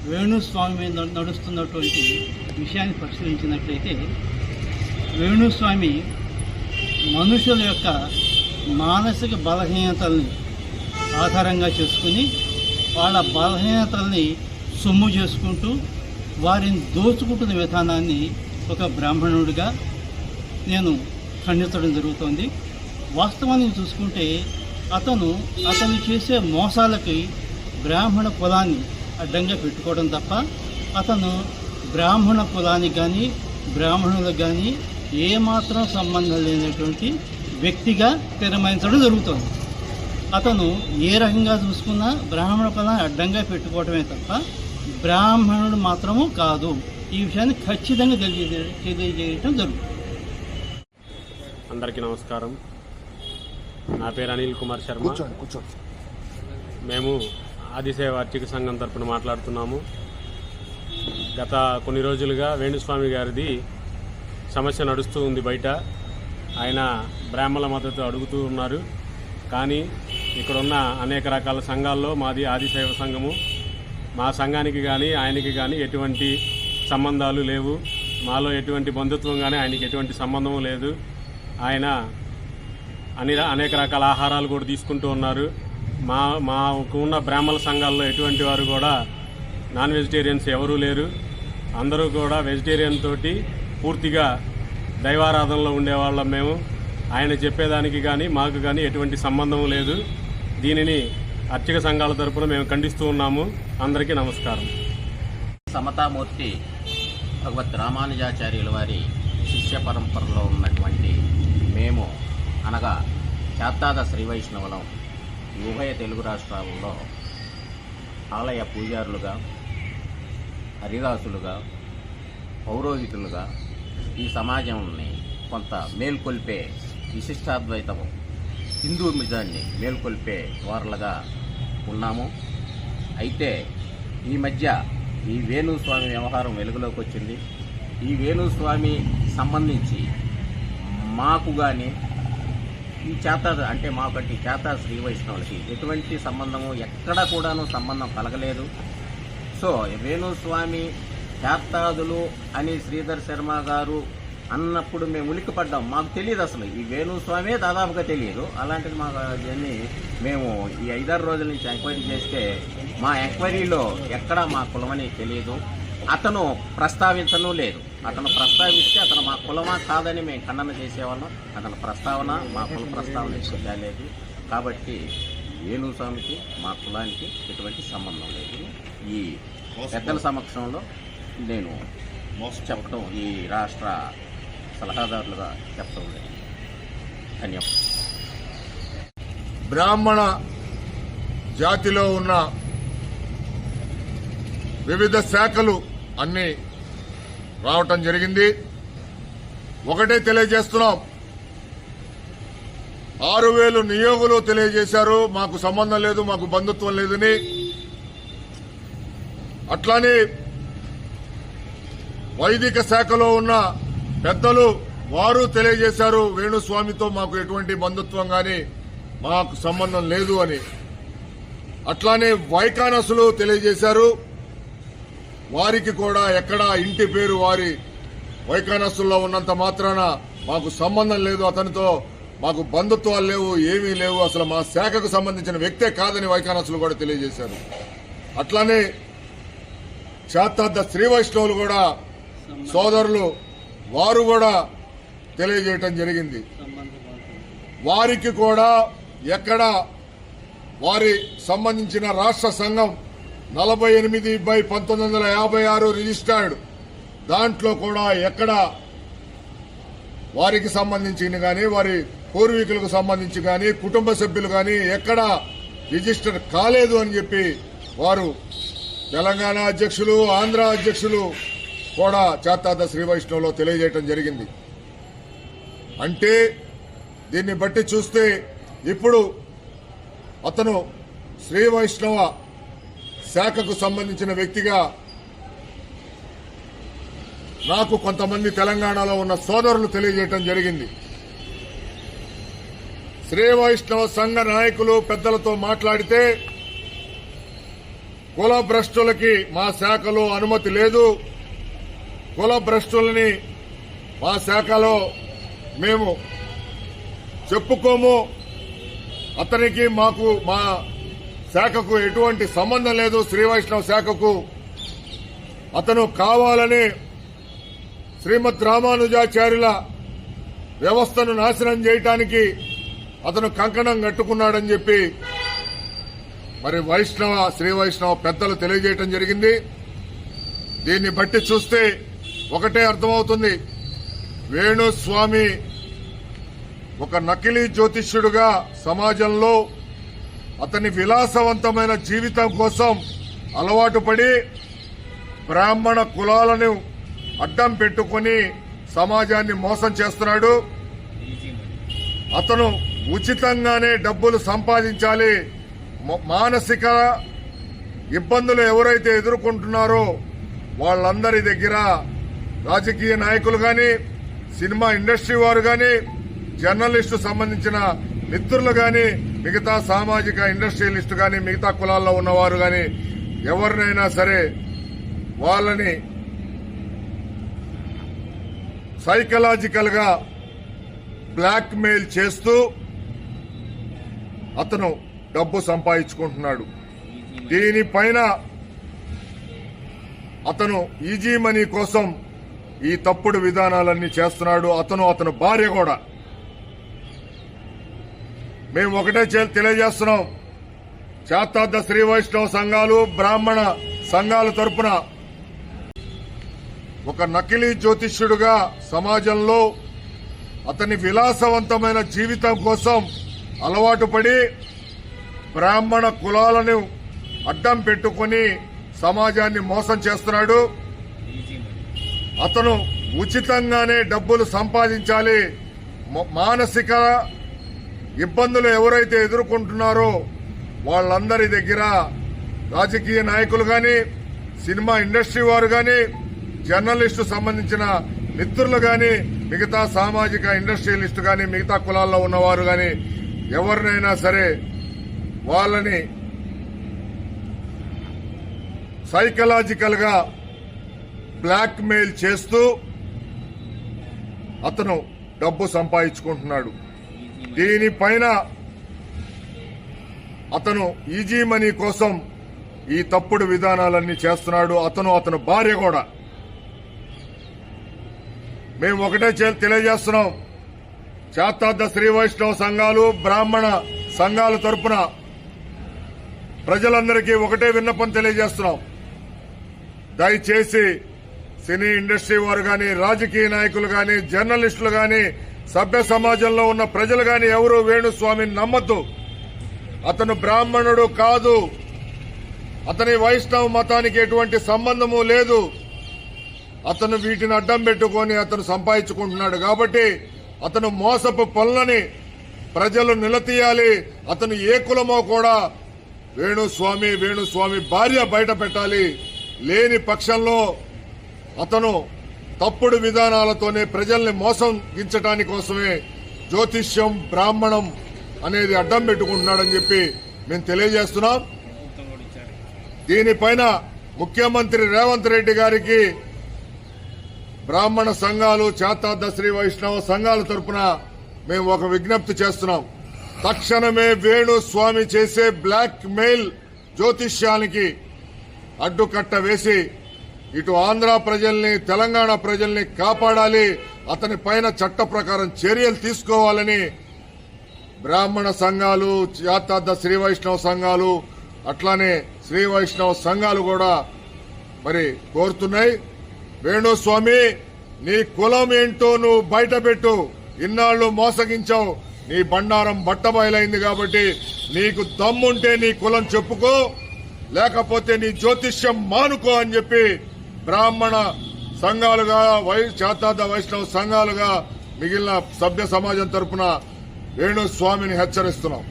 వేణుస్వామి మీద నడుస్తున్నటువంటి విషయాన్ని పరిశీలించినట్లయితే వేణుస్వామి మనుషుల యొక్క మానసిక బలహీనతల్ని ఆధారంగా చేసుకుని వాళ్ళ బలహీనతల్ని సొమ్ము చేసుకుంటూ వారిని దోచుకుంటున్న విధానాన్ని ఒక బ్రాహ్మణుడిగా నేను ఖండించడం జరుగుతోంది. వాస్తవాన్ని చూసుకుంటే అతను చేసే మోసాలకి బ్రాహ్మణ కులాన్ని అడ్డంగా పెట్టుకోవడం తప్ప అతను బ్రాహ్మణ కులానికి కానీ బ్రాహ్మణులకు కానీ ఏమాత్రం సంబంధం లేనటువంటి వ్యక్తిగా తెరమాయించడం జరుగుతోంది. అతను ఏ రకంగా చూసుకున్నా బ్రాహ్మణ కులాన్ని అడ్డంగా పెట్టుకోవడమే తప్ప బ్రాహ్మణుడు మాత్రము కాదు. ఈ విషయాన్ని ఖచ్చితంగా తెలియజేయటం జరుగుతుంది. అందరికీ నమస్కారం. నా పేరు అనిల్ కుమార్ శర్మ. మేము ఆదిసేవ అర్చక సంఘం తరపున మాట్లాడుతున్నాము. గత కొన్ని రోజులుగా వేణుస్వామి గారిది సమస్య నడుస్తూ ఉంది బయట. ఆయన బ్రాహ్మణుల మద్దతు అడుగుతూ ఉన్నారు. కానీ ఇక్కడున్న అనేక రకాల సంఘాల్లో మాది ఆదిసేవ సంఘము. మా సంఘానికి కానీ ఆయనకి కానీ ఎటువంటి సంబంధాలు లేవు. మాలో ఎటువంటి బంధుత్వం కానీ ఆయనకి ఎటువంటి సంబంధము లేదు. ఆయన అనేక రకాల ఆహారాలు కూడా తీసుకుంటూ ఉన్నారు. మాకు ఉన్న బ్రాహ్మణ సంఘాల్లో ఎటువంటి వారు కూడా నాన్ వెజిటేరియన్స్ ఎవరూ లేరు. అందరూ కూడా వెజిటేరియన్ తోటి పూర్తిగా దైవారాధనలో ఉండేవాళ్ళం మేము. ఆయన చెప్పేదానికి కానీ మాకు కానీ ఎటువంటి సంబంధం లేదు. దీనిని అర్చక సంఘాల తరపున మేము ఖండిస్తూ ఉన్నాము. అందరికీ నమస్కారం. సమతామూర్తి భగవత్ రామానుజాచార్యుల వారి శిష్య పరంపరలో ఉన్నటువంటి మేము అనగా శాతాద శ్రీ వైష్ణవులం ఉభయ తెలుగు రాష్ట్రాలలో ఆలయ పూజారులుగా, హరిదాసులుగా, పౌరోహితులుగా ఈ సమాజాన్ని కొంత మేల్కొల్పే విశిష్టాద్వైతము హిందూయిజాన్ని మేల్కొల్పే వారులుగా ఉన్నాము. అయితే ఈ మధ్య ఈ వేణుస్వామి వ్యవహారం వెలుగులోకి వచ్చింది. ఈ వేణుస్వామి సంబంధించి మాకు కానీ ఈ మాకంటి చేత శ్రీ వైష్ణవులకి ఎటువంటి సంబంధము ఎక్కడ కూడాను సంబంధం కలగలేదు. సో వేణుస్వామి చేతాదులు అని శ్రీధర్ శర్మ గారు అన్నప్పుడు మేము ఉలిక్కిపడ్డాం. మాకు తెలియదు, అసలు ఈ వేణుస్వామే దాదాపుగా తెలియదు. అలాంటిది మాకు దీన్ని మేము ఈ 5-6 రోజుల నుంచి ఎంక్వైరీ చేస్తే మా ఎంక్వైరీలో ఎక్కడా మా కులమని తెలియదు. అతను ప్రస్తావించను లేదు. అతను ప్రస్తావిస్తే అతను మా కులమా కాదని మేము ఖండన చేసేవాళ్ళం. అతని ప్రస్తావన మా కుల ప్రస్తావన లేదు. కాబట్టి వేణుస్వామికి మా కులానికి ఎటువంటి సంబంధం లేదు. ఈ పెద్దల సమక్షంలో నేను చెప్పడం, ఈ రాష్ట్ర సలహాదారులుగా చెప్పడం లేదు. ధన్యవాదాలు. బ్రాహ్మణ జాతిలో ఉన్న వివిధ శాఖలు అన్నీ రావటం జరిగింది. ఒకటే తెలియజేస్తున్నాం, 6,000 నియోగులు తెలియజేశారు మాకు సంబంధం లేదు, మాకు బంధుత్వం లేదని. అట్లానే వైదిక శాఖలో ఉన్న పెద్దలు వారు తెలియజేశారు వేణుస్వామితో మాకు ఎటువంటి బంధుత్వం కానీ మాకు సంబంధం లేదు అని. అట్లానే వైకానసులు తెలియజేశారు. వారికి కూడా ఎక్కడా ఇంటి పేరు వారి వైకానసుల్లో ఉన్నంత మాత్రాన మాకు సంబంధం లేదు, అతనితో మాకు బంధుత్వాలు లేవు, ఏమీ లేవు, అసలు మా శాఖకు సంబంధించిన వ్యక్తే కాదని వైకానసులు కూడా తెలియజేశారు. అట్లానే శాతార్థ శ్రీ వైష్ణవులు కూడా సోదరులు వారు కూడా తెలియజేయటం జరిగింది. వారికి కూడా ఎక్కడ వారి సంబంధించిన రాష్ట్ర సంఘం 48/1956 రిజిస్టర్డ్ దాంట్లో కూడా ఎక్కడ వారికి సంబంధించిన కానీ వారి పూర్వీకులకు సంబంధించి కానీ కుటుంబ సభ్యులు కానీ ఎక్కడ రిజిస్టర్ కాలేదు అని చెప్పి వారు తెలంగాణ అధ్యక్షులు, ఆంధ్ర అధ్యక్షులు కూడా చేతార్థ శ్రీ వైష్ణవులో తెలియజేయటం జరిగింది. అంటే దీన్ని బట్టి చూస్తే ఇప్పుడు అతను శ్రీ వైష్ణవ శాఖకు సంబంధించిన వ్యక్తిగా నాకు కొంతమంది తెలంగాణలో ఉన్న సోదరులు తెలియజేయటం జరిగింది. శ్రీ వైష్ణవ సంఘ నాయకులు పెద్దలతో మాట్లాడితే కుల భ్రష్టులకి మా శాఖలో అనుమతి లేదు. కుల భ్రష్టులని మా శాఖలో మేము చెప్పుకోము. అతనికి మాకు మా శాఖకు ఎటువంటి సంబంధం లేదు. శ్రీ వైష్ణవ శాఖకు అతను కావాలని శ్రీమద్ రామానుజాచార్యుల వ్యవస్థను నాశనం చేయటానికి అతను కంకణం కట్టుకున్నాడని చెప్పి మరి శ్రీ వైష్ణవ పెద్దలు తెలియజేయటం జరిగింది. దీన్ని బట్టి చూస్తే ఒకటే అర్థమవుతుంది, వేణుస్వామి ఒక నకిలీ జ్యోతిష్యుడుగా సమాజంలో అతని విలాసవంతమైన జీవితం కోసం అలవాటు పడి బ్రాహ్మణ కులాలను అడ్డం పెట్టుకుని సమాజాన్ని మోసం చేస్తున్నాడు. అతను ఉచితంగానే డబ్బులు సంపాదించాలి. మానసిక ఇబ్బందులు ఎవరైతే ఎదుర్కొంటున్నారో వాళ్ళందరి దగ్గర రాజకీయ నాయకులు గాని, సినిమా ఇండస్ట్రీ వారు గాని, జర్నలిస్టు సంబంధించిన మిత్రులు గాని, మిగతా సామాజిక ఇండస్ట్రియలిస్టు గాని, మిగతా కులాల్లో ఉన్నవారు గాని ఎవరినైనా సరే వాళ్ళని సైకలాజికల్ గా బ్లాక్ మెయిల్ చేస్తూ అతను డబ్బు సంపాదించుకుంటున్నాడు. దీనిపైన అతను ఈజీ మనీ కోసం ఈ తప్పుడు విధానాలన్నీ చేస్తున్నాడు. అతను భార్య కూడా. మేము ఒకటే తెలియజేస్తున్నాం, శాతార్థ శ్రీ వైష్ణవ సంఘాలు, బ్రాహ్మణ సంఘాల తరపున ఒక నకిలీ జ్యోతిష్యుడుగా సమాజంలో అతని విలాసవంతమైన జీవితం కోసం అలవాటు పడి బ్రాహ్మణ కులాలను అడ్డం పెట్టుకుని సమాజాన్ని మోసం చేస్తున్నాడు. అతను ఉచితంగానే డబ్బులు సంపాదించాలి. మానసిక ఇబ్బందులు ఎవరైతే ఎదుర్కొంటున్నారో వాళ్ళందరి దగ్గర రాజకీయ నాయకులు గాని, సినిమా ఇండస్ట్రీ వారు గాని, జర్నలిస్టు సంబంధించిన మిత్రులు గాని, మిగతా సామాజిక ఇండస్ట్రియలిస్టు గాని, మిగతా కులాల్లో ఉన్నవారు గాని ఎవరినైనా సరే వాళ్ళని సైకలాజికల్ గా బ్లాక్ మెయిల్ చేస్తూ అతను డబ్బు సంపాదించుకుంటున్నాడు. దీనిపైన అతను ఈజీ మనీ కోసం ఈ తప్పుడు విధానాలన్నీ చేస్తున్నాడు. అతను భార్య కూడా. మేము ఒకటే తెలియజేస్తున్నాం, శాతార్థ శ్రీ వైష్ణవ సంఘాలు, బ్రాహ్మణ సంఘాల తరపున ప్రజలందరికీ ఒకటే విన్నపం తెలియజేస్తున్నాం. దయచేసి సినీ ఇండస్ట్రీ వారు గాని, రాజకీయ నాయకులు గాని, జర్నలిస్టులు గాని, సభ్య సమాజంలో ఉన్న ప్రజలు గాని ఎవరూ వేణుస్వామిని నమ్మద్దు. అతను బ్రాహ్మణుడు కాదు. అతని వైష్ణవ మతానికి ఎటువంటి సంబంధము లేదు. అతను వీటిని అడ్డం పెట్టుకుని అతను సంపాదించుకుంటున్నాడు. కాబట్టి అతను మోసపు పనులని ప్రజలు నిలదీయాలి. అతను ఏ కులమో కూడా వేణుస్వామి భార్య బయట పెట్టాలి. లేని పక్షంలో అతను తప్పుడు విధానాలతోనే ప్రజల్ని మోసగించడానికి కోసమే జ్యోతిష్యం, బ్రాహ్మణం అనేది అడ్డం పెట్టుకుంటున్నాడని చెప్పి మేము తెలియజేస్తున్నాం. దీనిపైన ముఖ్యమంత్రి రేవంత్ రెడ్డి గారికి బ్రాహ్మణ సంఘాలు, శాతార్థ శ్రీ వైష్ణవ సంఘాల తరపున మేము ఒక విజ్ఞప్తి చేస్తున్నాం. తక్షణమే వేణుస్వామి చేసే బ్లాక్ మెయిల్ జ్యోతిష్యానికి అడ్డుకట్ట వేసి ఇటు ఆంధ్ర ప్రజల్ని, తెలంగాణ ప్రజల్ని కాపాడాలి. అతని పైన చట్ట ప్రకారం చర్యలు తీసుకోవాలని బ్రాహ్మణ సంఘాలు, శాతార్థ శ్రీ వైష్ణవ సంఘాలు, అట్లానే శ్రీ వైష్ణవ సంఘాలు కూడా మరి కోరుతున్నాయి. వేణుస్వామి, నీ కులం ఏంటో నువ్వు బయట పెట్టు. ఇన్నాళ్లు మోసగించావు. నీ బండారం బట్టబయలైంది కాబట్టి నీకు దమ్ముంటే నీ కులం చెప్పుకో, లేకపోతే నీ జ్యోతిష్యం మానుకో అని చెప్పి బ్రాహ్మణ సంఘాలుగా, శాతార్థ వైష్ణవ సంఘాలుగా మిగిలిన సభ్య సమాజం తరపున వేణుస్వామిని హెచ్చరిస్తున్నాం.